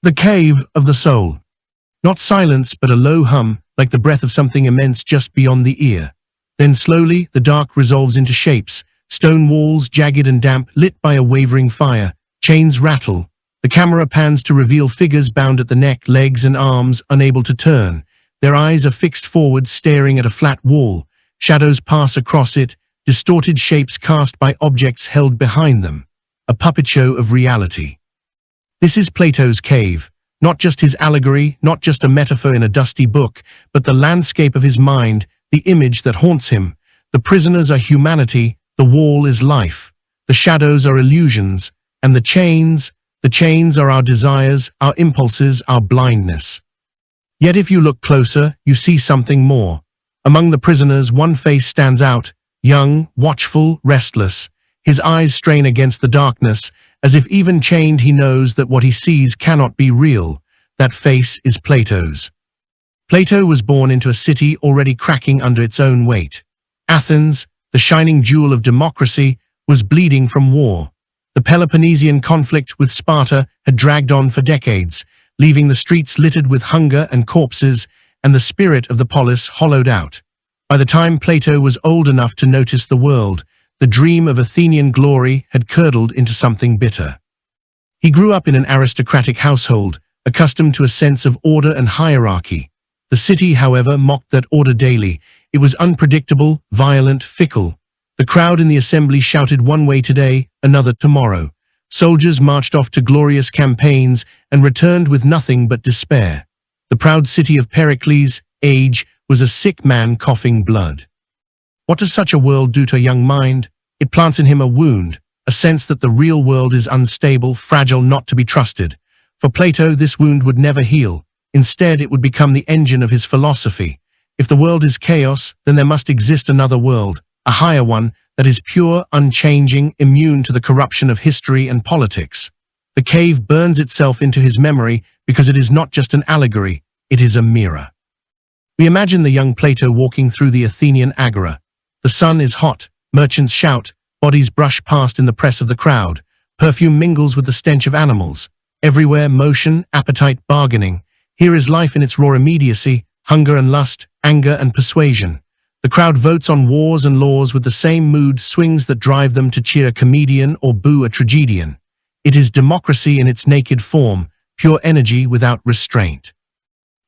The cave of the soul. Not silence, but a low hum, like the breath of something immense just beyond the ear. Then slowly, the dark resolves into shapes, stone walls, jagged and damp, lit by a wavering fire. Chains rattle. The camera pans to reveal figures bound at the neck, legs and arms, unable to turn. Their eyes are fixed forward, staring at a flat wall. Shadows pass across it, distorted shapes cast by objects held behind them. A puppet show of reality. This is Plato's cave. Not just his allegory, not just a metaphor in a dusty book, but the landscape of his mind, the image that haunts him. The prisoners are humanity, the wall is life. The shadows are illusions, and the chains are our desires, our impulses, our blindness. Yet if you look closer, you see something more. Among the prisoners, one face stands out, young, watchful, restless. His eyes strain against the darkness, as if even chained he knows that what he sees cannot be real. That face is Plato's. Plato was born into a city already cracking under its own weight. Athens, the shining jewel of democracy, was bleeding from war. The Peloponnesian conflict with Sparta had dragged on for decades, leaving the streets littered with hunger and corpses, and the spirit of the polis hollowed out. By the time Plato was old enough to notice the world, the dream of Athenian glory had curdled into something bitter. He grew up in an aristocratic household, accustomed to a sense of order and hierarchy. The city, however, mocked that order daily. It was unpredictable, violent, fickle. The crowd in the assembly shouted one way today, another tomorrow. Soldiers marched off to glorious campaigns and returned with nothing but despair. The proud city of Pericles, age, was a sick man coughing blood. What does such a world do to a young mind? It plants in him a wound, a sense that the real world is unstable, fragile, not to be trusted. For Plato, this wound would never heal. Instead, it would become the engine of his philosophy. If the world is chaos, then there must exist another world, a higher one that is pure, unchanging, immune to the corruption of history and politics. The cave burns itself into his memory because it is not just an allegory, it is a mirror. We imagine the young Plato walking through the Athenian agora. The sun is hot, merchants shout, bodies brush past in the press of the crowd, perfume mingles with the stench of animals. Everywhere motion, appetite, bargaining. Here is life in its raw immediacy, hunger and lust, anger and persuasion. The crowd votes on wars and laws with the same mood swings that drive them to cheer a comedian or boo a tragedian. It is democracy in its naked form, pure energy without restraint.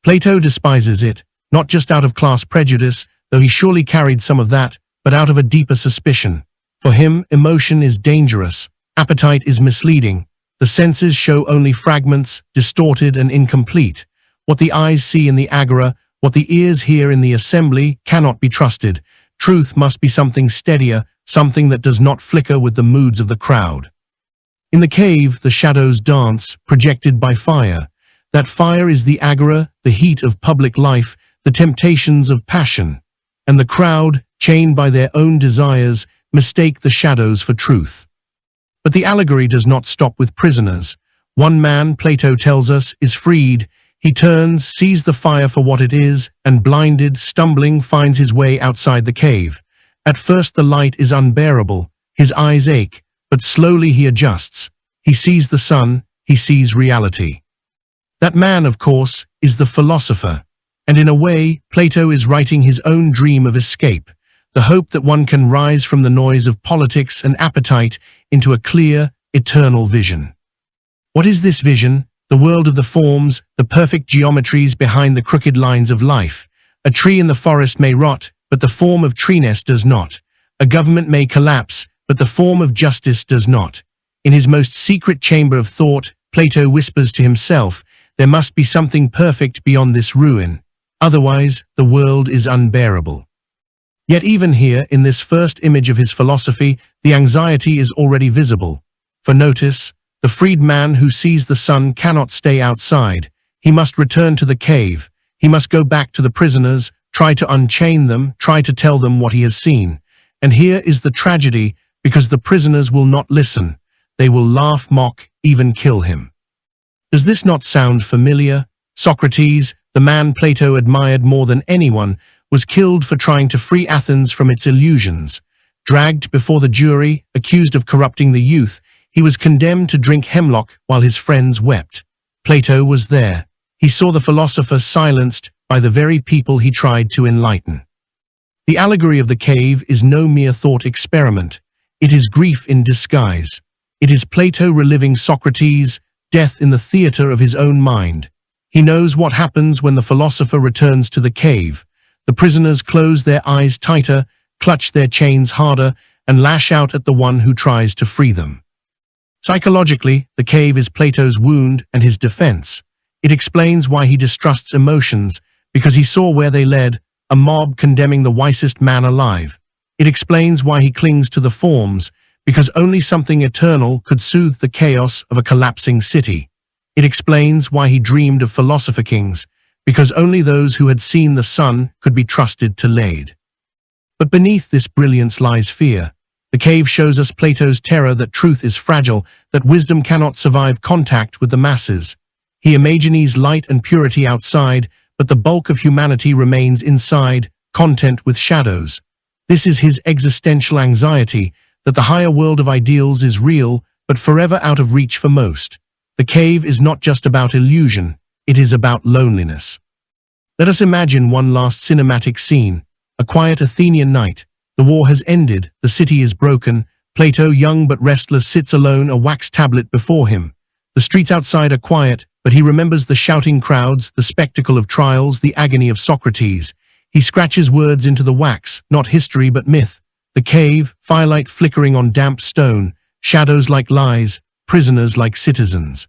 Plato despises it, not just out of class prejudice, though he surely carried some of that, but out of a deeper suspicion. For him, emotion is dangerous, appetite is misleading. The senses show only fragments, distorted and incomplete. What the eyes see in the agora, what the ears hear in the assembly, cannot be trusted. Truth must be something steadier, something that does not flicker with the moods of the crowd. In the cave, the shadows dance, projected by fire. That fire is the agora, the heat of public life, the temptations of passion. And the crowd, chained by their own desires, mistake the shadows for truth. But the allegory does not stop with prisoners. One man, Plato tells us, is freed. He turns, sees the fire for what it is, and blinded, stumbling, finds his way outside the cave. At first the light is unbearable. His eyes ache, but slowly he adjusts. He sees the sun, he sees reality. That man, of course, is the philosopher. And in a way, Plato is writing his own dream of escape, the hope that one can rise from the noise of politics and appetite into a clear, eternal vision. What is this vision? The world of the forms, the perfect geometries behind the crooked lines of life. A tree in the forest may rot, but the form of treeness does not. A government may collapse, but the form of justice does not. In his most secret chamber of thought, Plato whispers to himself, there must be something perfect beyond this ruin. Otherwise, the world is unbearable. Yet even here, in this first image of his philosophy, the anxiety is already visible. For notice, the freed man who sees the sun cannot stay outside. He must return to the cave. He must go back to the prisoners, try to unchain them, try to tell them what he has seen. And here is the tragedy, because the prisoners will not listen. They will laugh, mock, even kill him. Does this not sound familiar? Socrates, the man Plato admired more than anyone, was killed for trying to free Athens from its illusions. Dragged before the jury, accused of corrupting the youth, he was condemned to drink hemlock while his friends wept. Plato was there. He saw the philosopher silenced by the very people he tried to enlighten. The allegory of the cave is no mere thought experiment. It is grief in disguise. It is Plato reliving Socrates' death in the theater of his own mind. He knows what happens when the philosopher returns to the cave. The prisoners close their eyes tighter, clutch their chains harder, and lash out at the one who tries to free them. Psychologically, the cave is Plato's wound and his defense. It explains why he distrusts emotions, because he saw where they led, a mob condemning the wisest man alive. It explains why he clings to the forms, because only something eternal could soothe the chaos of a collapsing city. It explains why he dreamed of philosopher kings, because only those who had seen the sun could be trusted to lead. But beneath this brilliance lies fear. The cave shows us Plato's terror that truth is fragile, that wisdom cannot survive contact with the masses. He imagines light and purity outside, but the bulk of humanity remains inside, content with shadows. This is his existential anxiety, that the higher world of ideals is real, but forever out of reach for most. The cave is not just about illusion, it is about loneliness. Let us imagine one last cinematic scene, a quiet Athenian night. The war has ended, the city is broken. Plato, young but restless, sits alone, a wax tablet before him. The streets outside are quiet, but he remembers the shouting crowds, the spectacle of trials, the agony of Socrates. He scratches words into the wax, not history but myth. The cave, firelight flickering on damp stone, shadows like lies, prisoners like citizens.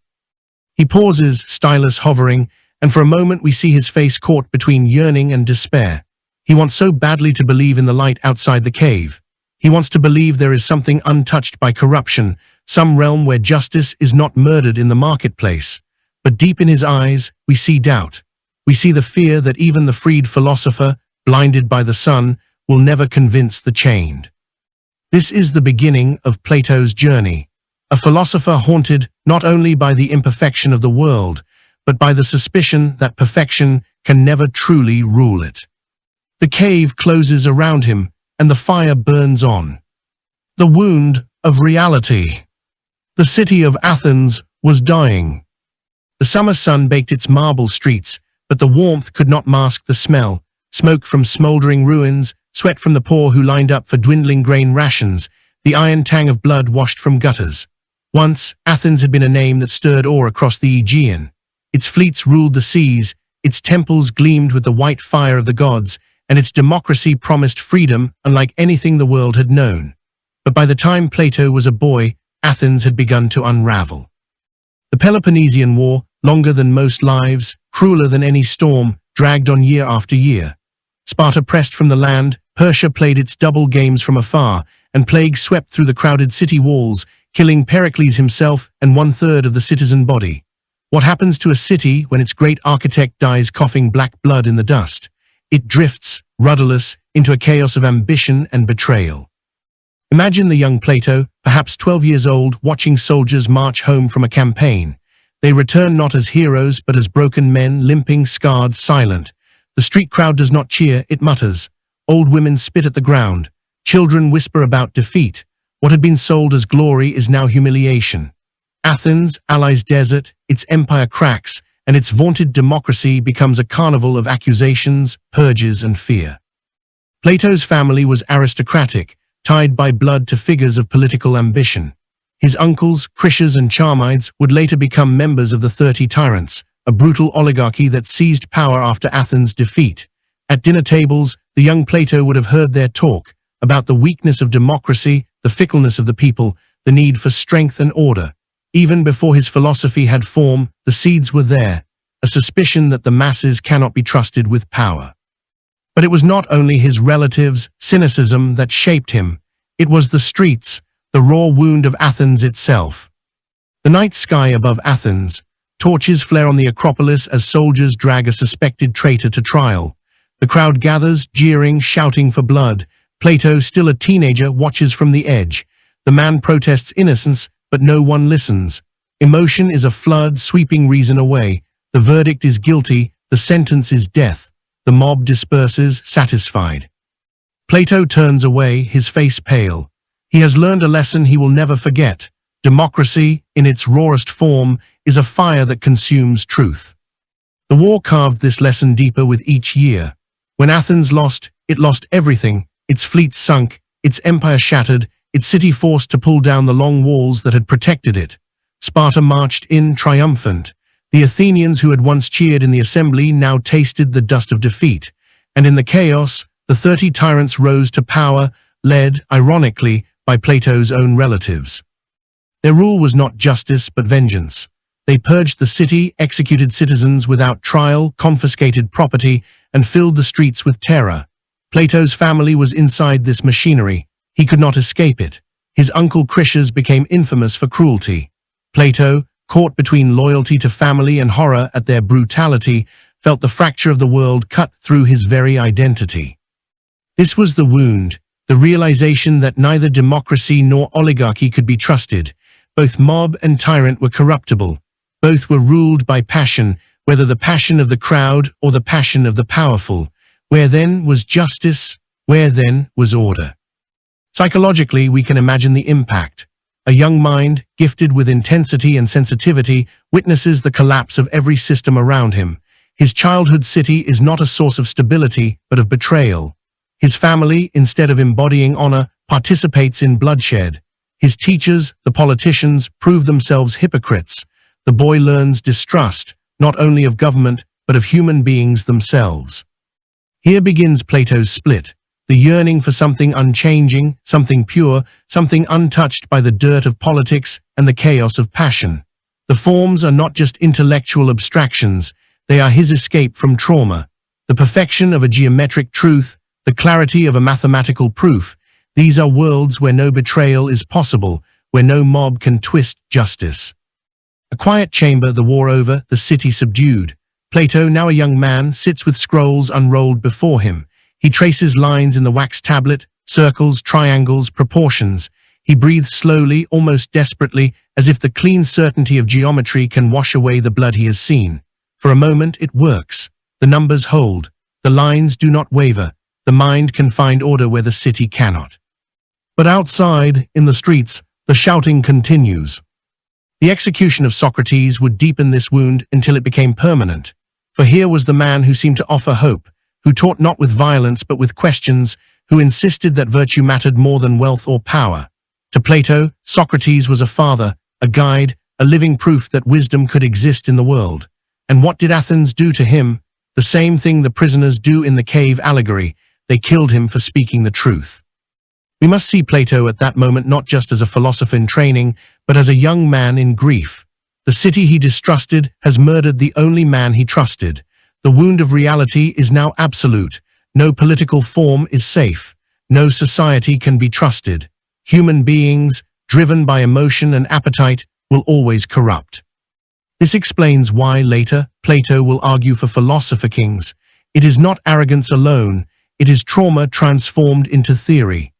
He pauses, stylus hovering, and for a moment we see his face caught between yearning and despair. He wants so badly to believe in the light outside the cave. He wants to believe there is something untouched by corruption, some realm where justice is not murdered in the marketplace. But deep in his eyes, we see doubt. We see the fear that even the freed philosopher, blinded by the sun, will never convince the chained. This is the beginning of Plato's journey. A philosopher haunted not only by the imperfection of the world, but by the suspicion that perfection can never truly rule it. The cave closes around him, and the fire burns on. The wound of reality. The city of Athens was dying. The summer sun baked its marble streets, but the warmth could not mask the smell. Smoke from smoldering ruins, sweat from the poor who lined up for dwindling grain rations, the iron tang of blood washed from gutters. Once, Athens had been a name that stirred awe across the Aegean. Its fleets ruled the seas, its temples gleamed with the white fire of the gods, and its democracy promised freedom unlike anything the world had known. But by the time Plato was a boy, Athens had begun to unravel. The Peloponnesian War, longer than most lives, crueler than any storm, dragged on year after year. Sparta pressed from the land, Persia played its double games from afar, and plague swept through the crowded city walls, killing Pericles himself and 1/3 of the citizen body. What happens to a city when its great architect dies coughing black blood in the dust? It drifts, rudderless, into a chaos of ambition and betrayal. Imagine the young Plato, perhaps 12 years old, watching soldiers march home from a campaign. They return not as heroes, but as broken men, limping, scarred, silent. The street crowd does not cheer, it mutters. Old women spit at the ground. Children whisper about defeat. What had been sold as glory is now humiliation. Athens, allies desert, its empire cracks, and its vaunted democracy becomes a carnival of accusations, purges, and fear. Plato's family was aristocratic, tied by blood to figures of political ambition. His uncles, Critias and Charmides, would later become members of the 30 Tyrants, a brutal oligarchy that seized power after Athens' defeat. At dinner tables, the young Plato would have heard their talk about the weakness of democracy, the fickleness of the people, the need for strength and order. Even before his philosophy had form, the seeds were there, a suspicion that the masses cannot be trusted with power. But it was not only his relatives' cynicism that shaped him, it was the streets, the raw wound of Athens itself. The night sky above Athens, torches flare on the Acropolis as soldiers drag a suspected traitor to trial. The crowd gathers, jeering, shouting for blood. Plato, still a teenager, watches from the edge. The man protests innocence, but no one listens. Emotion is a flood sweeping reason away. The verdict is guilty, the sentence is death. The mob disperses, satisfied. Plato turns away, his face pale. He has learned a lesson he will never forget. Democracy, in its rawest form, is a fire that consumes truth. The war carved this lesson deeper with each year. When Athens lost, it lost everything. Its fleet sunk, its empire shattered, its city forced to pull down the long walls that had protected it. Sparta marched in triumphant. The Athenians who had once cheered in the assembly now tasted the dust of defeat. And in the chaos, the 30 tyrants rose to power, led, ironically, by Plato's own relatives. Their rule was not justice but vengeance. They purged the city, executed citizens without trial, confiscated property, and filled the streets with terror. Plato's family was inside this machinery. He could not escape it. His uncle Critias became infamous for cruelty. Plato, caught between loyalty to family and horror at their brutality, felt the fracture of the world cut through his very identity. This was the wound, the realization that neither democracy nor oligarchy could be trusted. Both mob and tyrant were corruptible. Both were ruled by passion, whether the passion of the crowd or the passion of the powerful. Where then was justice? Where then was order? Psychologically, we can imagine the impact. A young mind, gifted with intensity and sensitivity, witnesses the collapse of every system around him. His childhood city is not a source of stability, but of betrayal. His family, instead of embodying honor, participates in bloodshed. His teachers, the politicians, prove themselves hypocrites. The boy learns distrust, not only of government, but of human beings themselves. Here begins Plato's split, the yearning for something unchanging, something pure, something untouched by the dirt of politics and the chaos of passion. The forms are not just intellectual abstractions, they are his escape from trauma, the perfection of a geometric truth, the clarity of a mathematical proof. These are worlds where no betrayal is possible, where no mob can twist justice. A quiet chamber, the war over, the city subdued. Plato, now a young man, sits with scrolls unrolled before him. He traces lines in the wax tablet, circles, triangles, proportions. He breathes slowly, almost desperately, as if the clean certainty of geometry can wash away the blood he has seen. For a moment, it works. The numbers hold. The lines do not waver. The mind can find order where the city cannot. But outside, in the streets, the shouting continues. The execution of Socrates would deepen this wound until it became permanent. For here was the man who seemed to offer hope, who taught not with violence but with questions, who insisted that virtue mattered more than wealth or power. To Plato, Socrates was a father, a guide, a living proof that wisdom could exist in the world. And what did Athens do to him? The same thing the prisoners do in the cave allegory. They killed him for speaking the truth. We must see Plato at that moment not just as a philosopher in training, but as a young man in grief. The city he distrusted has murdered the only man he trusted. The wound of reality is now absolute. No political form is safe. No society can be trusted. Human beings, driven by emotion and appetite, will always corrupt. This explains why later Plato will argue for philosopher kings. It is not arrogance alone. It is trauma transformed into theory.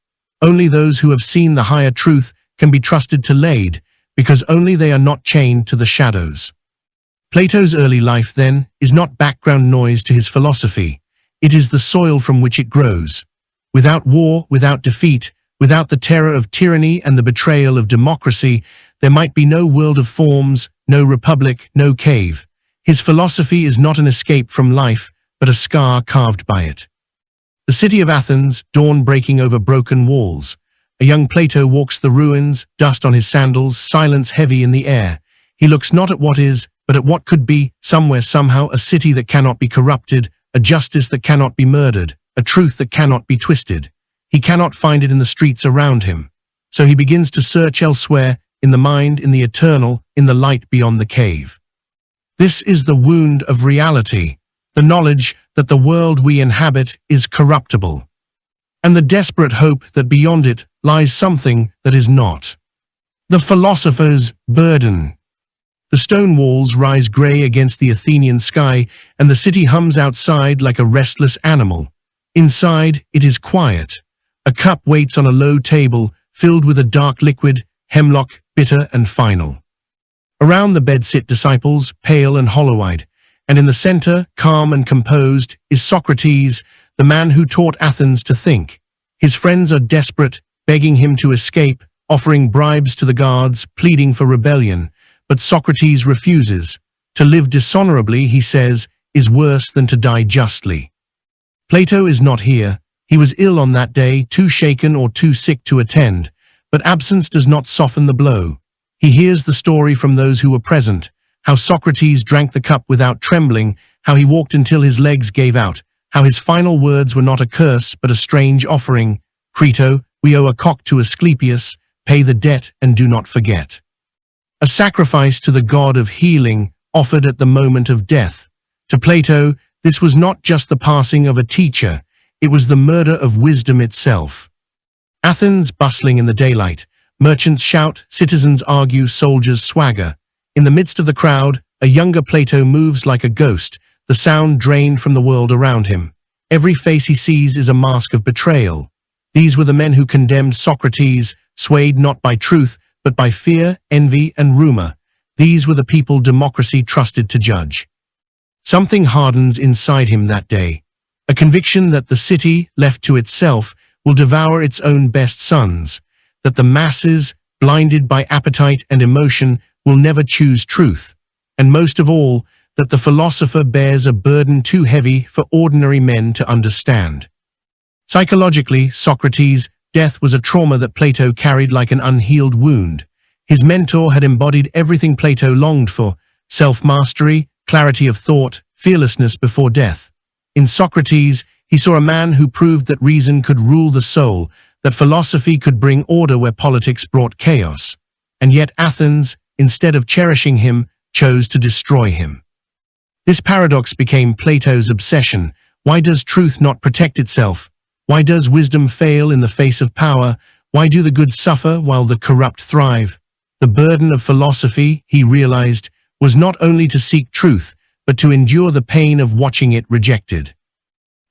Only those who have seen the higher truth can be trusted to lead, because only they are not chained to the shadows. Plato's early life, then, is not background noise to his philosophy. It is the soil from which it grows. Without war, without defeat, without the terror of tyranny and the betrayal of democracy, there might be no world of forms, no republic, no cave. His philosophy is not an escape from life, but a scar carved by it. The city of Athens, dawn breaking over broken walls. A young Plato walks the ruins, dust on his sandals, silence heavy in the air. He looks not at what is, but at what could be, somewhere, somehow, a city that cannot be corrupted, a justice that cannot be murdered, a truth that cannot be twisted. He cannot find it in the streets around him. So he begins to search elsewhere, in the mind, in the eternal, in the light beyond the cave. This is the wound of reality, the knowledge that the world we inhabit is corruptible, and the desperate hope that beyond it lies something that is not. The philosopher's burden. The stone walls rise grey against the Athenian sky, and the city hums outside like a restless animal. Inside, it is quiet. A cup waits on a low table, filled with a dark liquid, hemlock, bitter and final. Around the bed sit disciples, pale and hollow-eyed, and in the center, calm and composed, is Socrates, the man who taught Athens to think. His friends are desperate, begging him to escape, offering bribes to the guards, pleading for rebellion. But Socrates refuses. To live dishonorably, he says, is worse than to die justly. Plato is not here. He was ill on that day, too shaken or too sick to attend. But absence does not soften the blow. He hears the story from those who were present, how Socrates drank the cup without trembling, how he walked until his legs gave out, how his final words were not a curse but a strange offering. Crito, we owe a cock to Asclepius, pay the debt and do not forget. A sacrifice to the god of healing, offered at the moment of death. To Plato, this was not just the passing of a teacher, it was the murder of wisdom itself. Athens bustling in the daylight, merchants shout, citizens argue, soldiers swagger. In the midst of the crowd, a younger Plato moves like a ghost, the sound drained from the world around him. Every face he sees is a mask of betrayal. These were the men who condemned Socrates, swayed not by truth, but by fear, envy, and rumor. These were the people democracy trusted to judge. Something hardens inside him that day, a conviction that the city, left to itself, will devour its own best sons, that the masses, blinded by appetite and emotion, will never choose truth, and most of all, that the philosopher bears a burden too heavy for ordinary men to understand. Psychologically, Socrates' death was a trauma that Plato carried like an unhealed wound. His mentor had embodied everything Plato longed for: self-mastery, clarity of thought, fearlessness before death. In Socrates, he saw a man who proved that reason could rule the soul, that philosophy could bring order where politics brought chaos. And yet Athens, instead of cherishing him, chose to destroy him. This paradox became Plato's obsession. Why does truth not protect itself? Why does wisdom fail in the face of power? Why do the good suffer while the corrupt thrive? The burden of philosophy, he realized, was not only to seek truth, but to endure the pain of watching it rejected.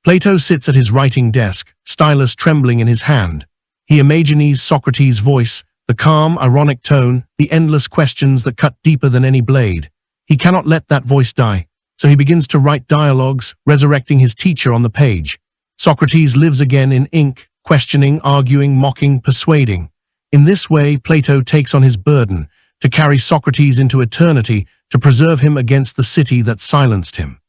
Plato sits at his writing desk, stylus trembling in his hand. He imagines Socrates' voice, the calm, ironic tone, the endless questions that cut deeper than any blade. He cannot let that voice die, so he begins to write dialogues, resurrecting his teacher on the page. Socrates lives again in ink, questioning, arguing, mocking, persuading. In this way, Plato takes on his burden, to carry Socrates into eternity, to preserve him against the city that silenced him.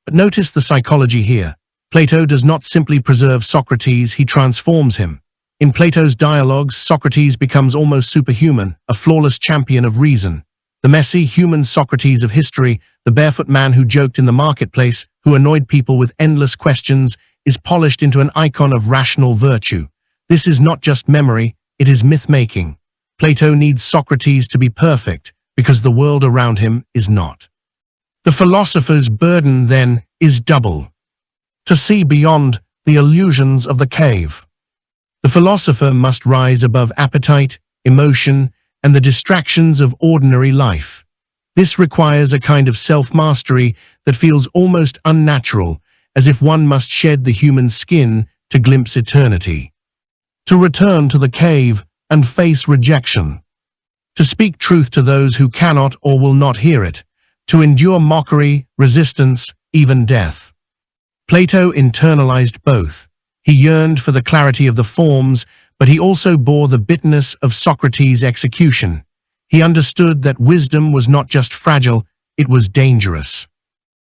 But notice the psychology here. Plato does not simply preserve Socrates, he transforms him. In Plato's dialogues, Socrates becomes almost superhuman, a flawless champion of reason. The messy, human Socrates of history, the barefoot man who joked in the marketplace, who annoyed people with endless questions, is polished into an icon of rational virtue. This is not just memory, it is myth-making. Plato needs Socrates to be perfect, because the world around him is not. The philosopher's burden, then, is double: to see beyond the illusions of the cave. The philosopher must rise above appetite, emotion, and the distractions of ordinary life. This requires a kind of self-mastery that feels almost unnatural, as if one must shed the human skin to glimpse eternity. To return to the cave and face rejection. To speak truth to those who cannot or will not hear it. To endure mockery, resistance, even death. Plato internalized both. He yearned for the clarity of the forms, but he also bore the bitterness of Socrates' execution. He understood that wisdom was not just fragile, it was dangerous.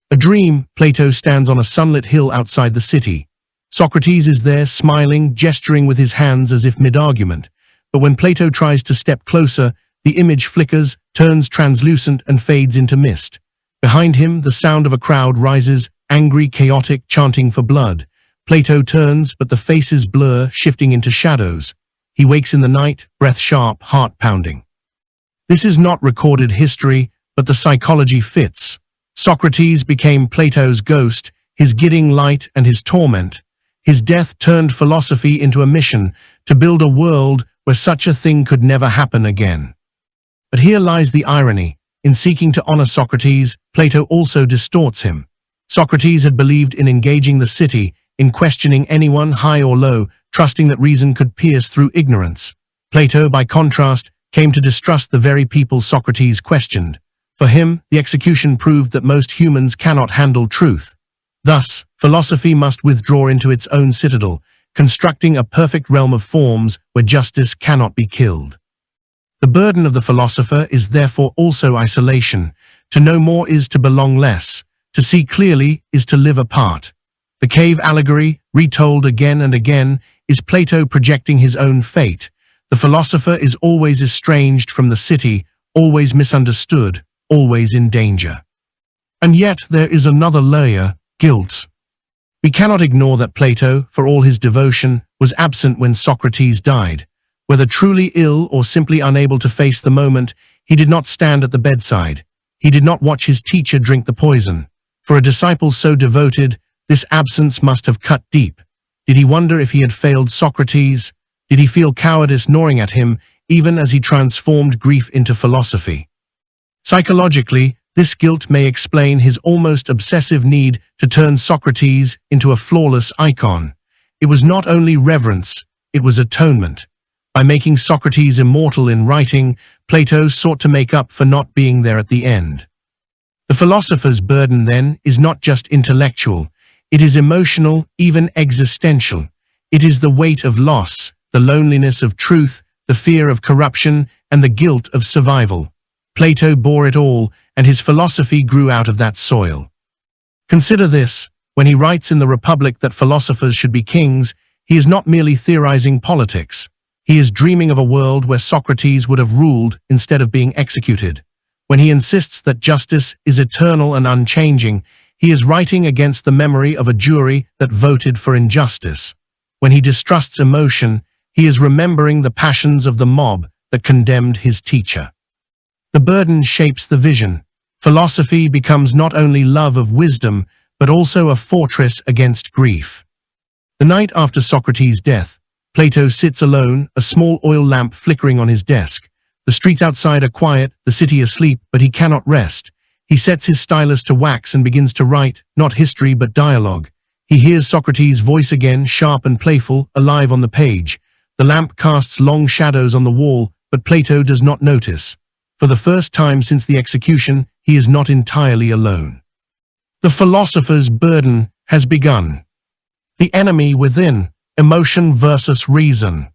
A dream, Plato stands on a sunlit hill outside the city. Socrates is there, smiling, gesturing with his hands as if mid-argument. But when Plato tries to step closer, the image flickers, turns translucent, and fades into mist. Behind him, the sound of a crowd rises, angry, chaotic, chanting for blood. Plato turns, but the faces blur, shifting into shadows. He wakes in the night, breath sharp, heart pounding. This is not recorded history, but the psychology fits. Socrates became Plato's ghost, his guiding light and his torment. His death turned philosophy into a mission to build a world where such a thing could never happen again. But here lies the irony. In seeking to honor Socrates, Plato also distorts him. Socrates had believed in engaging the city, in questioning anyone, high or low, trusting that reason could pierce through ignorance. Plato, by contrast, came to distrust the very people Socrates questioned. For him, the execution proved that most humans cannot handle truth. Thus, philosophy must withdraw into its own citadel, constructing a perfect realm of forms where justice cannot be killed. The burden of the philosopher is therefore also isolation. To know more is to belong less. To see clearly is to live apart. The cave allegory, retold again and again, is Plato projecting his own fate. The philosopher is always estranged from the city, always misunderstood, always in danger. And yet there is another layer, guilt. We cannot ignore that Plato, for all his devotion, was absent when Socrates died. Whether truly ill or simply unable to face the moment, he did not stand at the bedside. He did not watch his teacher drink the poison. For a disciple so devoted, this absence must have cut deep. Did he wonder if he had failed Socrates? Did he feel cowardice gnawing at him, even as he transformed grief into philosophy? Psychologically, this guilt may explain his almost obsessive need to turn Socrates into a flawless icon. It was not only reverence, it was atonement. By making Socrates immortal in writing, Plato sought to make up for not being there at the end. The philosopher's burden, then, is not just intellectual. It is emotional, even existential. It is the weight of loss, the loneliness of truth, the fear of corruption, and the guilt of survival. Plato bore it all, and his philosophy grew out of that soil. Consider this: when he writes in the Republic that philosophers should be kings, he is not merely theorizing politics. He is dreaming of a world where Socrates would have ruled instead of being executed. When he insists that justice is eternal and unchanging, he is writing against the memory of a jury that voted for injustice. When he distrusts emotion, he is remembering the passions of the mob that condemned his teacher. The burden shapes the vision. Philosophy becomes not only love of wisdom, but also a fortress against grief. The night after Socrates' death, Plato sits alone, a small oil lamp flickering on his desk. The streets outside are quiet, the city asleep, but he cannot rest. He sets his stylus to wax and begins to write, not history but dialogue. He hears Socrates' voice again, sharp and playful, alive on the page. The lamp casts long shadows on the wall, but Plato does not notice. For the first time since the execution, he is not entirely alone. The philosopher's burden has begun. The enemy within, emotion versus reason.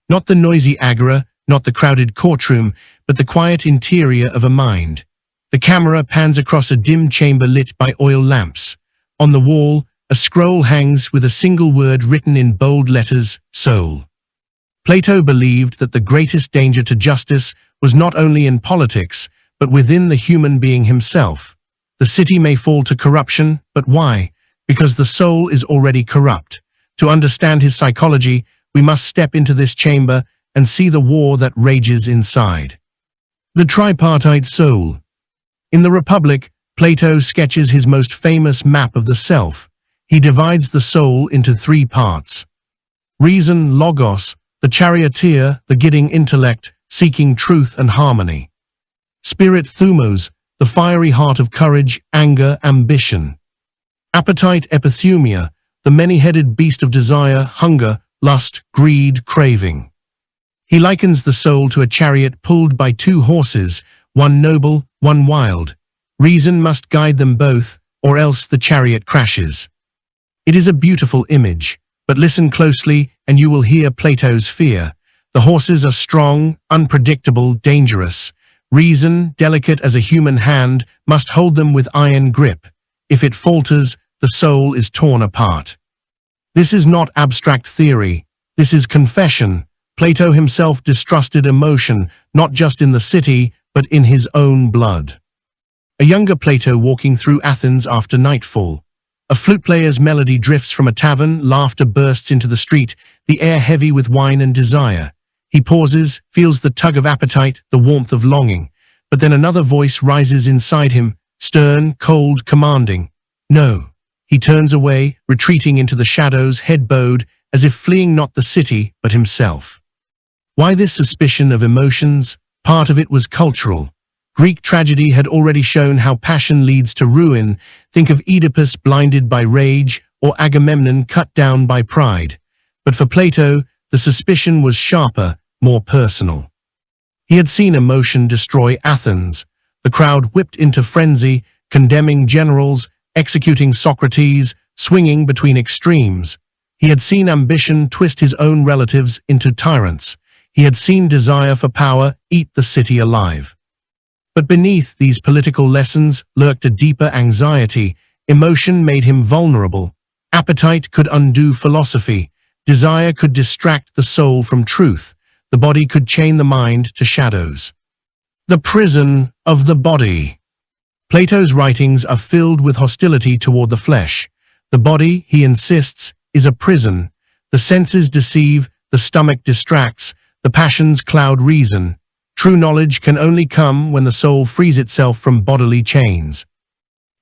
Not the noisy agora, not the crowded courtroom, but the quiet interior of a mind. The camera pans across a dim chamber lit by oil lamps. On the wall, a scroll hangs with a single word written in bold letters, soul. Plato believed that the greatest danger to justice was not only in politics, but within the human being himself. The city may fall to corruption, but why? Because the soul is already corrupt. To understand his psychology, we must step into this chamber and see the war that rages inside. The tripartite soul. In the Republic, Plato sketches his most famous map of the self. He divides the soul into three parts. Reason, logos, the charioteer, the gidding intellect, seeking truth and harmony. Spirit, thumos, the fiery heart of courage, anger, ambition. Appetite, epithumia, the many-headed beast of desire, hunger, lust, greed, craving. He likens the soul to a chariot pulled by two horses, one noble, one wild. Reason must guide them both, or else the chariot crashes. It is a beautiful image, but listen closely and you will hear Plato's fear. The horses are strong, unpredictable, dangerous. Reason, delicate as a human hand, must hold them with iron grip. If it falters, the soul is torn apart. This is not abstract theory. This is confession. Plato himself distrusted emotion, not just in the city, but in his own blood. A younger Plato walking through Athens after nightfall. A flute player's melody drifts from a tavern, laughter bursts into the street, the air heavy with wine and desire. He pauses, feels the tug of appetite, the warmth of longing. But then another voice rises inside him, stern, cold, commanding. No. He turns away, retreating into the shadows, head bowed, as if fleeing not the city, but himself. Why this suspicion of emotions? Part of it was cultural. Greek tragedy had already shown how passion leads to ruin. Think of Oedipus blinded by rage, or Agamemnon cut down by pride. But for Plato, the suspicion was sharper, more personal. He had seen emotion destroy Athens. The crowd whipped into frenzy, condemning generals, executing Socrates, swinging between extremes. He had seen ambition twist his own relatives into tyrants. He had seen desire for power eat the city alive. But beneath these political lessons lurked a deeper anxiety. Emotion made him vulnerable. Appetite could undo philosophy. Desire could distract the soul from truth. The body could chain the mind to shadows. The prison of the body. Plato's writings are filled with hostility toward the flesh. The body, he insists, is a prison. The senses deceive, the stomach distracts, the passions cloud reason. True knowledge can only come when the soul frees itself from bodily chains.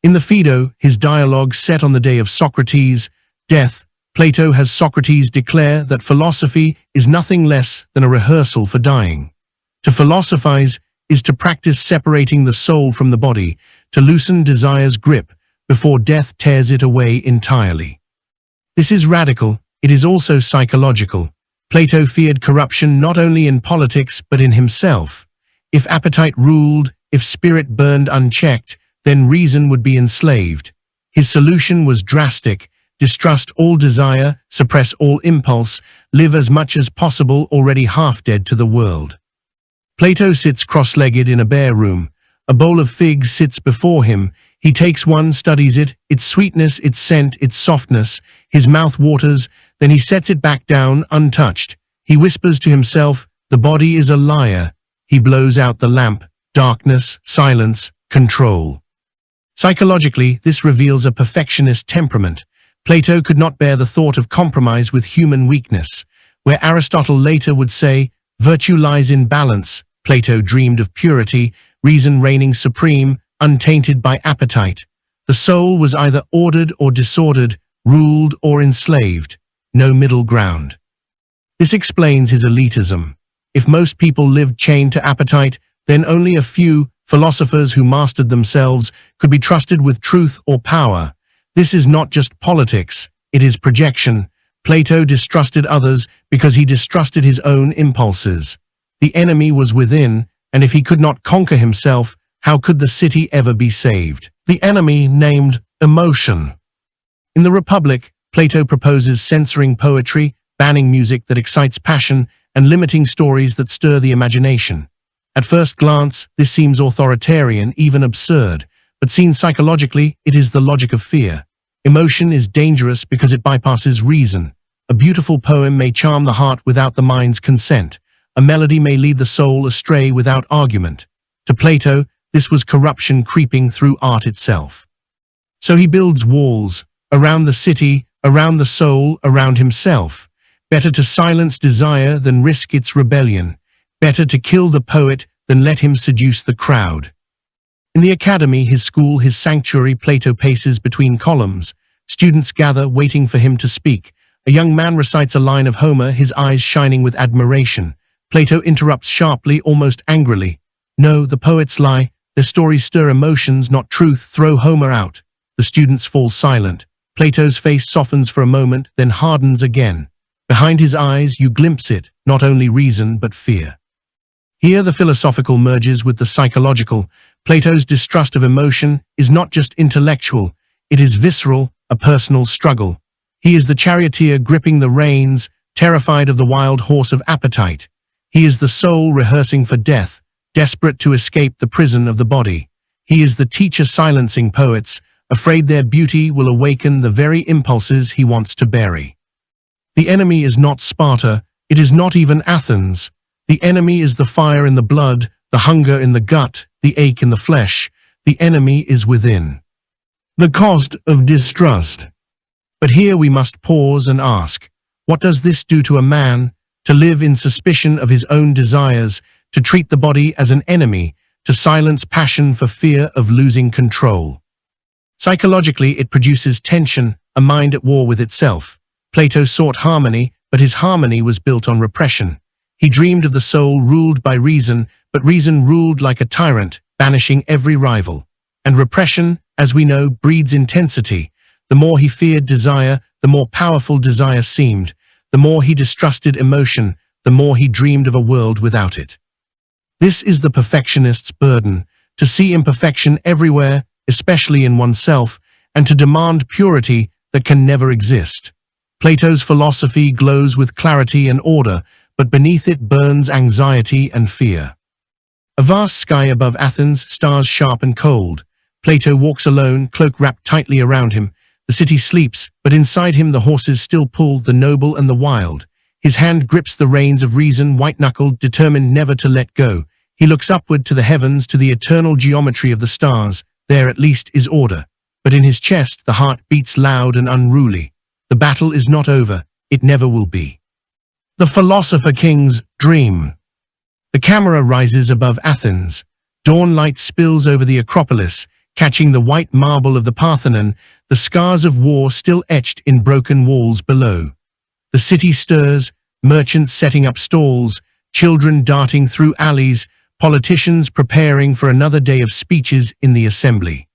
In the Phaedo, his dialogue set on the day of Socrates' death, Plato has Socrates declare that philosophy is nothing less than a rehearsal for dying. To philosophize is to practice separating the soul from the body, to loosen desire's grip before death tears it away entirely. This is radical, it is also psychological. Plato feared corruption not only in politics but in himself. If appetite ruled, if spirit burned unchecked, then reason would be enslaved. His solution was drastic: distrust all desire, suppress all impulse, live as much as possible already half dead to the world. Plato sits cross-legged in a bare room. A bowl of figs sits before him. He takes one, studies it, its sweetness, its scent, its softness. His mouth waters, then he sets it back down, untouched. He whispers to himself, "The body is a liar." He blows out the lamp. Darkness, silence, control. Psychologically, this reveals a perfectionist temperament. Plato could not bear the thought of compromise with human weakness. Where Aristotle later would say, "Virtue lies in balance," Plato dreamed of purity, reason reigning supreme, untainted by appetite. The soul was either ordered or disordered, ruled or enslaved. No middle ground. This explains his elitism. If most people lived chained to appetite, then only a few philosophers who mastered themselves could be trusted with truth or power. This is not just politics, it is projection. Plato distrusted others because he distrusted his own impulses. The enemy was within, and if he could not conquer himself, how could the city ever be saved? The enemy named emotion. In the Republic, Plato proposes censoring poetry, banning music that excites passion, and limiting stories that stir the imagination. At first glance, this seems authoritarian, even absurd, but seen psychologically, it is the logic of fear. Emotion is dangerous because it bypasses reason. A beautiful poem may charm the heart without the mind's consent. A melody may lead the soul astray without argument. To Plato, this was corruption creeping through art itself. So he builds walls, around the city, around the soul, around himself. Better to silence desire than risk its rebellion. Better to kill the poet than let him seduce the crowd. In the academy, his school, his sanctuary, Plato paces between columns. Students gather, waiting for him to speak. A young man recites a line of Homer, his eyes shining with admiration. Plato interrupts sharply, almost angrily. "No, the poets lie. Their stories stir emotions, not truth. Throw Homer out." The students fall silent. Plato's face softens for a moment, then hardens again. Behind his eyes, you glimpse it, not only reason, but fear. Here the philosophical merges with the psychological. Plato's distrust of emotion is not just intellectual, it is visceral, a personal struggle. He is the charioteer gripping the reins, terrified of the wild horse of appetite. He is the soul rehearsing for death, desperate to escape the prison of the body. He is the teacher silencing poets, afraid their beauty will awaken the very impulses he wants to bury. The enemy is not Sparta, it is not even Athens. The enemy is the fire in the blood, the hunger in the gut, the ache in the flesh. The enemy is within. The cost of distrust. But here we must pause and ask, what does this do to a man? To live in suspicion of his own desires, to treat the body as an enemy, to silence passion for fear of losing control. Psychologically, it produces tension, a mind at war with itself. Plato sought harmony, but his harmony was built on repression. He dreamed of the soul ruled by reason, but reason ruled like a tyrant, banishing every rival. And repression, as we know, breeds intensity. The more he feared desire, the more powerful desire seemed. The more he distrusted emotion, the more he dreamed of a world without it. This is the perfectionist's burden, to see imperfection everywhere, especially in oneself, and to demand purity that can never exist. Plato's philosophy glows with clarity and order, but beneath it burns anxiety and fear. A vast sky above Athens, stars sharp and cold. Plato walks alone, cloak wrapped tightly around him. The city sleeps, but inside him the horses still pull, the noble and the wild. His hand grips the reins of reason, white-knuckled, determined never to let go. He looks upward to the heavens, to the eternal geometry of the stars. There at least is order. But in his chest the heart beats loud and unruly. The battle is not over. It never will be. The philosopher king's dream. The camera rises above Athens. Dawn light spills over the Acropolis, catching the white marble of the Parthenon, the scars of war still etched in broken walls below. The city stirs, merchants setting up stalls, children darting through alleys, politicians preparing for another day of speeches in the assembly.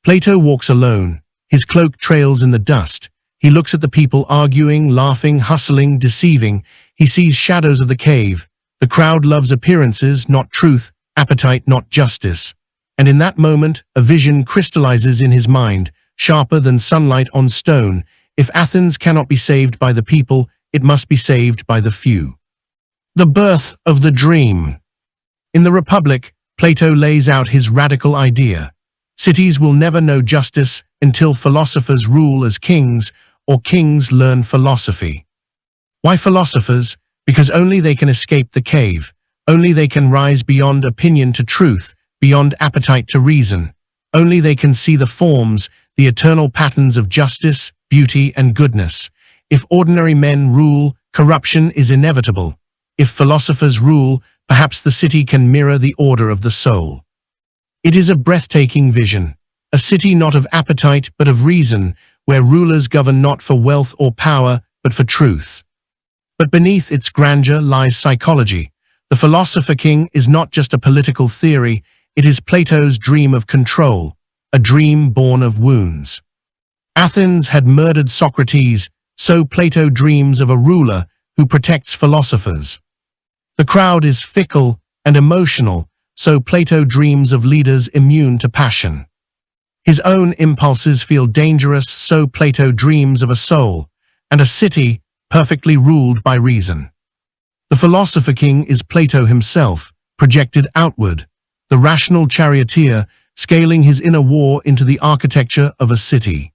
Plato walks alone. His cloak trails in the dust. He looks at the people arguing, laughing, hustling, deceiving. He sees shadows of the cave. The crowd loves appearances, not truth, appetite, not justice. And in that moment, a vision crystallizes in his mind, sharper than sunlight on stone. If Athens cannot be saved by the people, it must be saved by the few. The birth of the dream. In the Republic, Plato lays out his radical idea. Cities will never know justice until philosophers rule as kings, or kings learn philosophy. Why philosophers? Because only they can escape the cave. Only they can rise beyond opinion to truth, beyond appetite to reason. Only they can see the forms, the eternal patterns of justice, beauty, and goodness. If ordinary men rule, corruption is inevitable. If philosophers rule, perhaps the city can mirror the order of the soul. It is a breathtaking vision, a city not of appetite but of reason, where rulers govern not for wealth or power, but for truth. But beneath its grandeur lies psychology. The philosopher king is not just a political theory, it is Plato's dream of control, a dream born of wounds. Athens had murdered Socrates, so Plato dreams of a ruler who protects philosophers. The crowd is fickle and emotional, so Plato dreams of leaders immune to passion. His own impulses feel dangerous, so Plato dreams of a soul, and a city perfectly ruled by reason. The philosopher king is Plato himself, projected outward, the rational charioteer, scaling his inner war into the architecture of a city.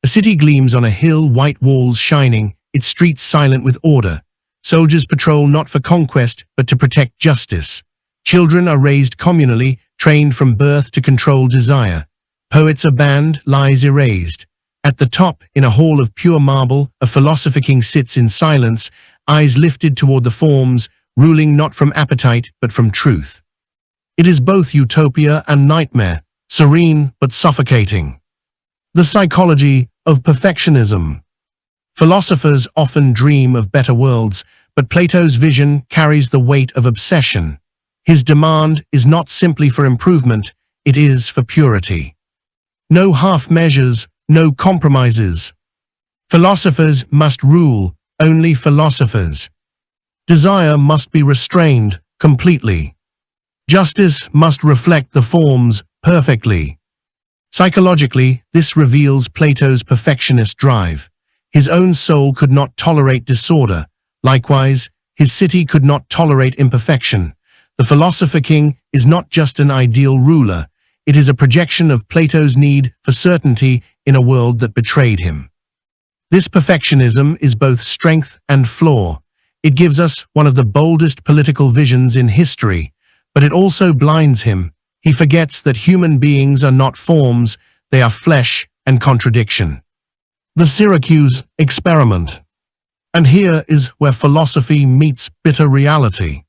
A city gleams on a hill, white walls shining, its streets silent with order. Soldiers patrol not for conquest, but to protect justice. Children are raised communally, trained from birth to control desire. Poets are banned, lies erased. At the top, in a hall of pure marble, a philosopher king sits in silence, eyes lifted toward the forms, ruling not from appetite, but from truth. It is both utopia and nightmare, serene but suffocating. The psychology of perfectionism. Philosophers often dream of better worlds, but Plato's vision carries the weight of obsession. His demand is not simply for improvement, it is for purity. No half measures, no compromises. Philosophers must rule, only philosophers. Desire must be restrained completely. Justice must reflect the forms perfectly. Psychologically, this reveals Plato's perfectionist drive. His own soul could not tolerate disorder. Likewise, his city could not tolerate imperfection. The philosopher king is not just an ideal ruler. It is a projection of Plato's need for certainty in a world that betrayed him. This perfectionism is both strength and flaw. It gives us one of the boldest political visions in history, but it also blinds him. He forgets that human beings are not forms, they are flesh and contradiction. The Syracuse experiment. And here is where philosophy meets bitter reality.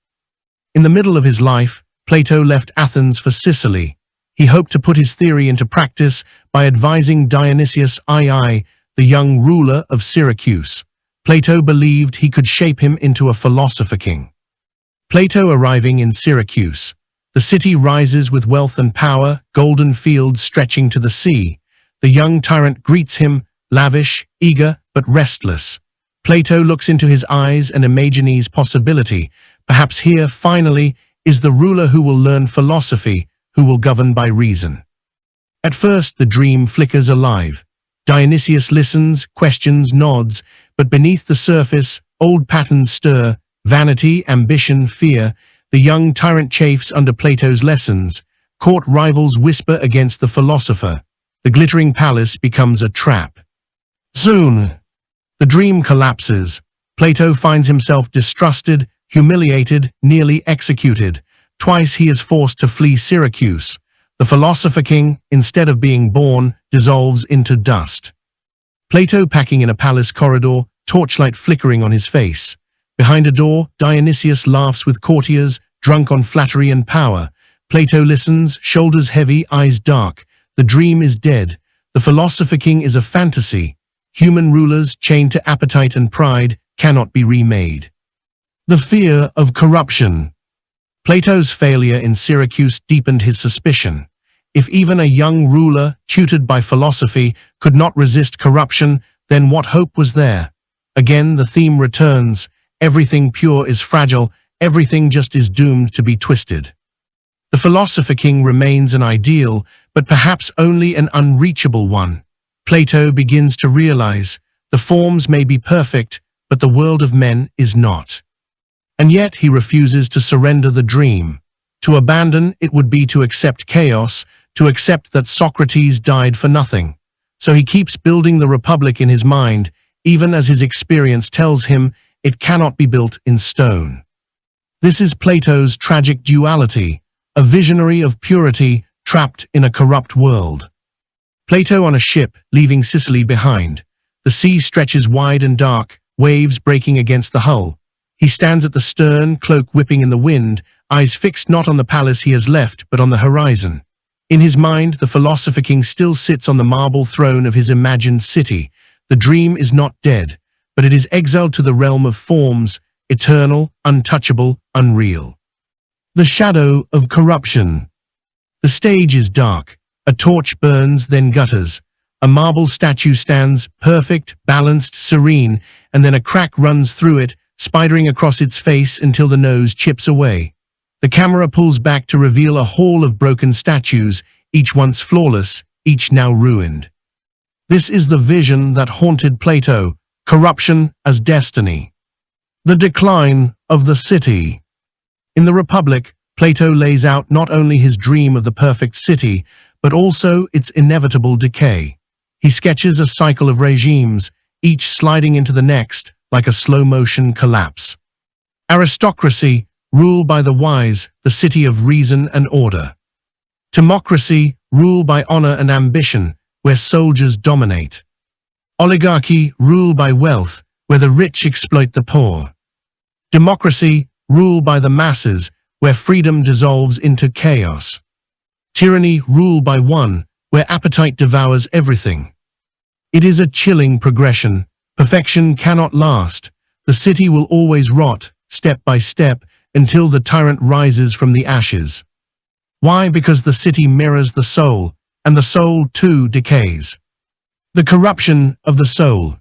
In the middle of his life, Plato left Athens for Sicily. He hoped to put his theory into practice by advising Dionysius II, the young ruler of Syracuse. Plato believed he could shape him into a philosopher king. Plato arriving in Syracuse. The city rises with wealth and power, golden fields stretching to the sea. The young tyrant greets him, lavish, eager, but restless. Plato looks into his eyes and imagines possibility. Perhaps here, finally, is the ruler who will learn philosophy, who will govern by reason. At first, the dream flickers alive. Dionysius listens, questions, nods, but beneath the surface, old patterns stir, vanity, ambition, fear. The young tyrant chafes under Plato's lessons. Court rivals whisper against the philosopher. The glittering palace becomes a trap. Soon, the dream collapses. Plato finds himself distrusted, humiliated, nearly executed. Twice he is forced to flee Syracuse. The philosopher king, instead of being born, dissolves into dust. Plato packing in a palace corridor, torchlight flickering on his face. Behind a door, Dionysius laughs with courtiers, drunk on flattery and power. Plato listens, shoulders heavy, eyes dark. The dream is dead. The philosopher king is a fantasy. Human rulers, chained to appetite and pride, cannot be remade. The fear of corruption. Plato's failure in Syracuse deepened his suspicion. If even a young ruler, tutored by philosophy, could not resist corruption, then what hope was there? Again, the theme returns. Everything pure is fragile, everything just is doomed to be twisted. The philosopher king remains an ideal, but perhaps only an unreachable one. Plato begins to realize the forms may be perfect, but the world of men is not. And yet he refuses to surrender the dream. To abandon it would be to accept chaos, to accept that Socrates died for nothing. So he keeps building the Republic in his mind, even as his experience tells him it cannot be built in stone. This is Plato's tragic duality, a visionary of purity trapped in a corrupt world. Plato on a ship, leaving Sicily behind. The sea stretches wide and dark, waves breaking against the hull. He stands at the stern, cloak whipping in the wind, eyes fixed not on the palace he has left, but on the horizon. In his mind, the philosopher king still sits on the marble throne of his imagined city. The dream is not dead, but it is exiled to the realm of forms, eternal, untouchable, unreal. The shadow of corruption. The stage is dark. A torch burns, then gutters. A marble statue stands, perfect, balanced, serene, and then a crack runs through it, spidering across its face until the nose chips away. The camera pulls back to reveal a hall of broken statues, each once flawless, each now ruined. This is the vision that haunted Plato, corruption as destiny. The decline of the city. In the Republic, Plato lays out not only his dream of the perfect city, but also its inevitable decay. He sketches a cycle of regimes, each sliding into the next like a slow-motion collapse. Aristocracy, rule by the wise, the city of reason and order. Democracy, rule by honor and ambition, where soldiers dominate. Oligarchy, rule by wealth, where the rich exploit the poor. Democracy, rule by the masses, where freedom dissolves into chaos. Tyranny, rule by one, where appetite devours everything. It is a chilling progression. Perfection cannot last. The city will always rot, step by step, until the tyrant rises from the ashes. Why? Because the city mirrors the soul, and the soul too decays. The corruption of the soul.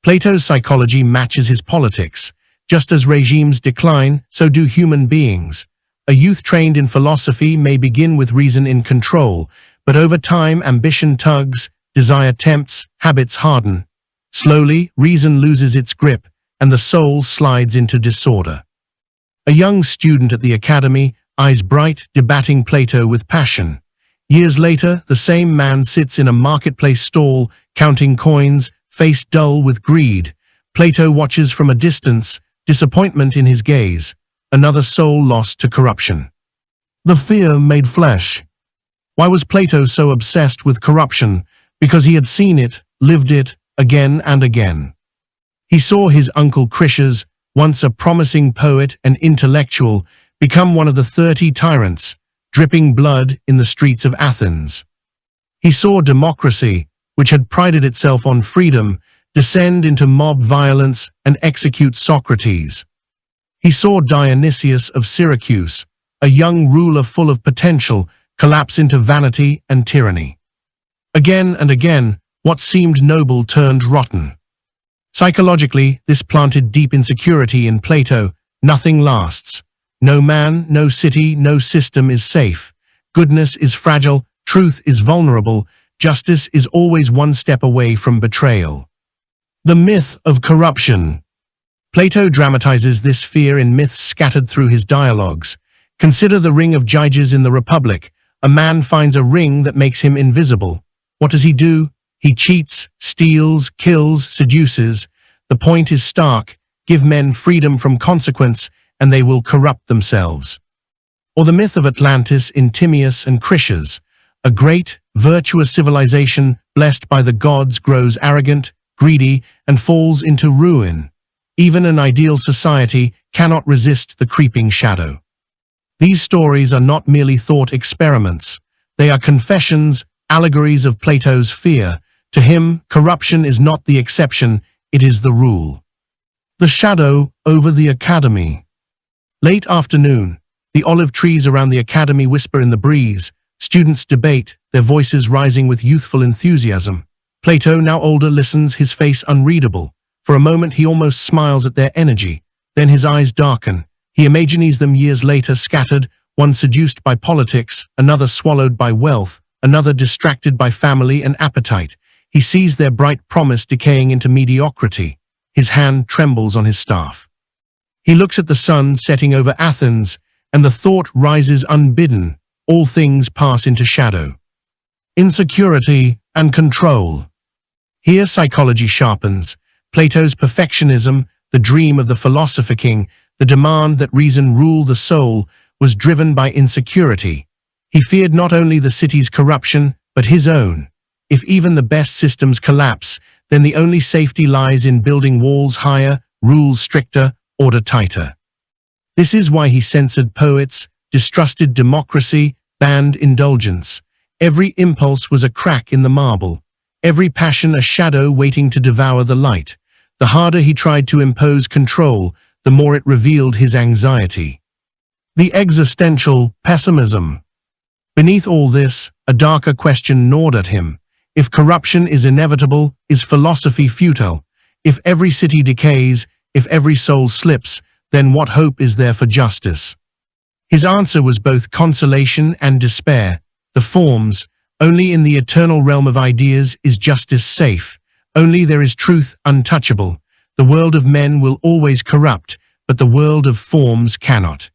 Plato's psychology matches his politics. Just as regimes decline, so do human beings. A youth trained in philosophy may begin with reason in control, but over time ambition tugs, desire tempts, habits harden. Slowly, reason loses its grip, and the soul slides into disorder. A young student at the academy, eyes bright, debating Plato with passion. Years later, the same man sits in a marketplace stall, counting coins, face dull with greed. Plato watches from a distance, disappointment in his gaze. Another soul lost to corruption. The fear made flesh. Why was Plato so obsessed with corruption? Because he had seen it, lived it, again and again. He saw his uncle Critias, once a promising poet and intellectual, become one of the 30 tyrants, dripping blood in the streets of Athens. He saw democracy, which had prided itself on freedom, descend into mob violence and execute Socrates. He saw Dionysius of Syracuse, a young ruler full of potential, collapse into vanity and tyranny. Again and again, what seemed noble turned rotten. Psychologically, this planted deep insecurity in Plato. Nothing lasts. No man, no city, no system is safe. Goodness is fragile, truth is vulnerable, justice is always one step away from betrayal. The myth of corruption. Plato dramatizes this fear in myths scattered through his dialogues. Consider the ring of Gyges in the Republic. A man finds a ring that makes him invisible. What does he do? He cheats, steals, kills, seduces. The point is stark. Give men freedom from consequence, and they will corrupt themselves. Or the myth of Atlantis in Timaeus and Critias. A great, virtuous civilization blessed by the gods grows arrogant, greedy, and falls into ruin. Even an ideal society cannot resist the creeping shadow. These stories are not merely thought experiments. They are confessions, allegories of Plato's fear. To him, corruption is not the exception, it is the rule. The shadow over the academy. Late afternoon, the olive trees around the academy whisper in the breeze. Students debate, their voices rising with youthful enthusiasm. Plato, now older, listens, his face unreadable. For a moment he almost smiles at their energy. Then his eyes darken. He imagines them years later scattered, one seduced by politics, another swallowed by wealth, another distracted by family and appetite. He sees their bright promise decaying into mediocrity. His hand trembles on his staff. He looks at the sun setting over Athens, and the thought rises unbidden. All things pass into shadow. Insecurity and control. Here psychology sharpens. Plato's perfectionism, the dream of the philosopher king, the demand that reason rule the soul, was driven by insecurity. He feared not only the city's corruption, but his own. If even the best systems collapse, then the only safety lies in building walls higher, rules stricter, order tighter. This is why he censored poets, distrusted democracy, banned indulgence. Every impulse was a crack in the marble, every passion a shadow waiting to devour the light. The harder he tried to impose control, the more it revealed his anxiety. The existential pessimism. Beneath all this, a darker question gnawed at him. If corruption is inevitable, is philosophy futile? If every city decays, if every soul slips, then what hope is there for justice? His answer was both consolation and despair. The forms, only in the eternal realm of ideas is justice safe. Only there is truth untouchable. The world of men will always corrupt, but the world of forms cannot.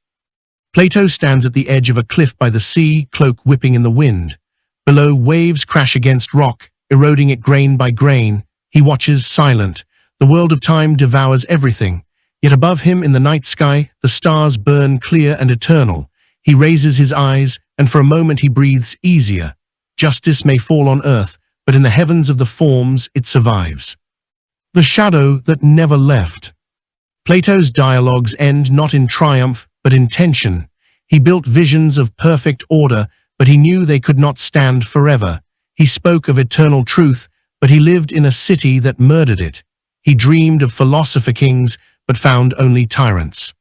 Plato stands at the edge of a cliff by the sea, cloak whipping in the wind. Below, waves crash against rock, eroding it grain by grain. He watches, silent. The world of time devours everything. Yet above him in the night sky, the stars burn clear and eternal. He raises his eyes, and for a moment he breathes easier. Justice may fall on earth, but in the heavens of the forms it survives. The shadow that never left. Plato's dialogues end not in triumph, but in tension. He built visions of perfect order, but he knew they could not stand forever. He spoke of eternal truth, but he lived in a city that murdered it. He dreamed of philosopher kings, but found only tyrants.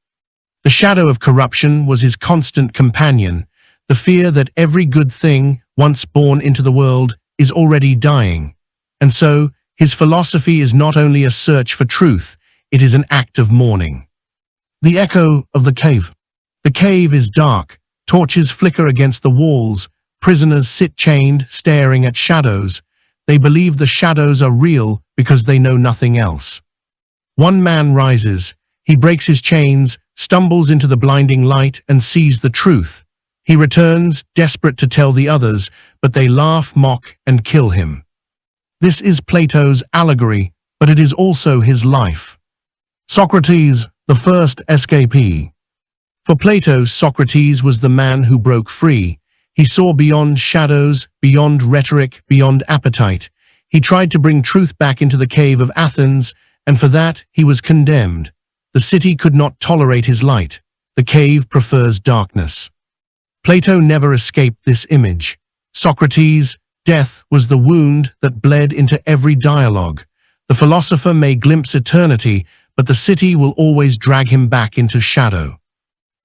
The shadow of corruption was his constant companion, the fear that every good thing, once born into the world, is already dying. And so, his philosophy is not only a search for truth, it is an act of mourning. The echo of the cave. The cave is dark. Torches flicker against the walls. Prisoners sit chained, staring at shadows. They believe the shadows are real because they know nothing else. One man rises. He breaks his chains, stumbles into the blinding light, and sees the truth. He returns, desperate to tell the others, but they laugh, mock, and kill him. This is Plato's allegory, but it is also his life. Socrates, the first escapee. For Plato, Socrates was the man who broke free. He saw beyond shadows, beyond rhetoric, beyond appetite. He tried to bring truth back into the cave of Athens, and for that he was condemned. The city could not tolerate his light. The cave prefers darkness. Plato never escaped this image. Socrates' death was the wound that bled into every dialogue. The philosopher may glimpse eternity, but the city will always drag him back into shadow.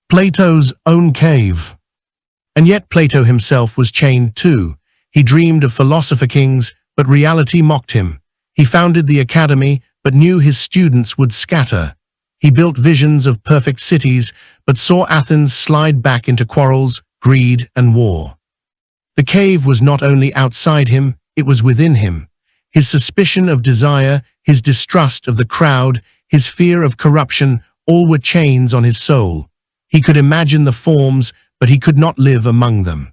Plato's own cave. And yet Plato himself was chained too. He dreamed of philosopher kings, but reality mocked him. He founded the academy, but knew his students would scatter. He built visions of perfect cities, but saw Athens slide back into quarrels, greed, and war. The cave was not only outside him, it was within him. His suspicion of desire, his distrust of the crowd, his fear of corruption, all were chains on his soul. He could imagine the forms, but he could not live among them.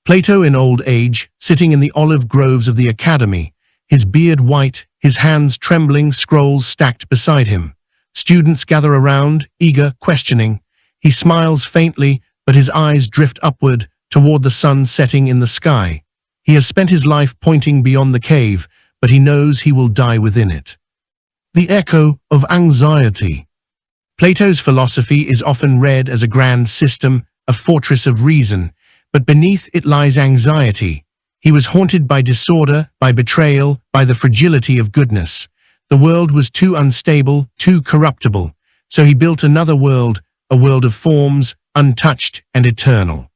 Plato in old age, sitting in the olive groves of the academy, his beard white, his hands trembling, scrolls stacked beside him. Students gather around, eager, questioning. He smiles faintly, but his eyes drift upward, toward the sun setting in the sky. He has spent his life pointing beyond the cave, but he knows he will die within it. The echo of anxiety. Plato's philosophy is often read as a grand system, a fortress of reason, but beneath it lies anxiety. He was haunted by disorder, by betrayal, by the fragility of goodness. The world was too unstable, too corruptible, so he built another world, a world of forms, untouched and eternal.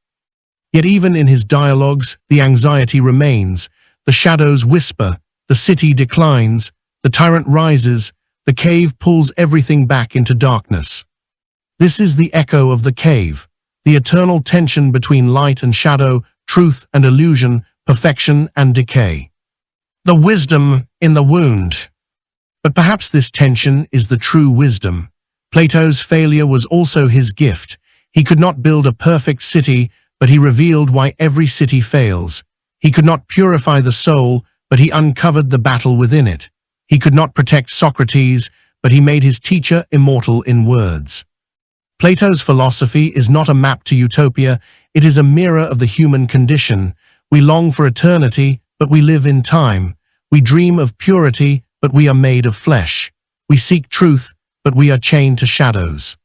Yet even in his dialogues, the anxiety remains. The shadows whisper, the city declines, the tyrant rises, the cave pulls everything back into darkness. This is the echo of the cave, the eternal tension between light and shadow, truth and illusion, perfection and decay. The wisdom in the wound. But perhaps this tension is the true wisdom. Plato's failure was also his gift. He could not build a perfect city, but he revealed why every city fails. He could not purify the soul, but he uncovered the battle within it. He could not protect Socrates, but he made his teacher immortal in words. Plato's philosophy is not a map to utopia, it is a mirror of the human condition. We long for eternity, but we live in time. We dream of purity, but we are made of flesh. We seek truth, but we are chained to shadows.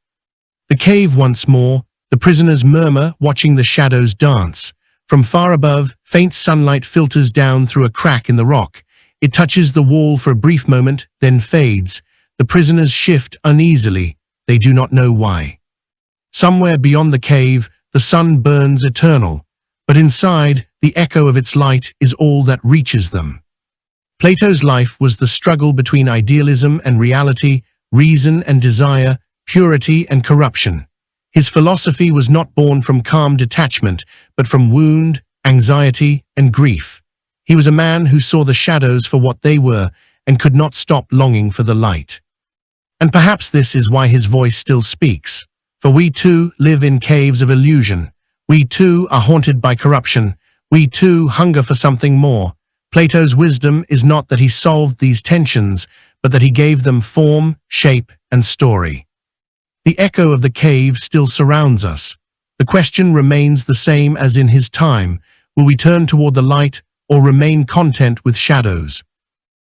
The cave once more, the prisoners murmur, watching the shadows dance. From far above, faint sunlight filters down through a crack in the rock. It touches the wall for a brief moment, then fades. The prisoners shift uneasily. They do not know why. Somewhere beyond the cave, the sun burns eternal, but inside, the echo of its light is all that reaches them. Plato's life was the struggle between idealism and reality, reason and desire, purity and corruption. His philosophy was not born from calm detachment, but from wound, anxiety, and grief. He was a man who saw the shadows for what they were and could not stop longing for the light. And perhaps this is why his voice still speaks. For we too live in caves of illusion. We too are haunted by corruption. We too hunger for something more. Plato's wisdom is not that he solved these tensions, but that he gave them form, shape, and story. The echo of the cave still surrounds us. The question remains the same as in his time. Will we turn toward the light or remain content with shadows?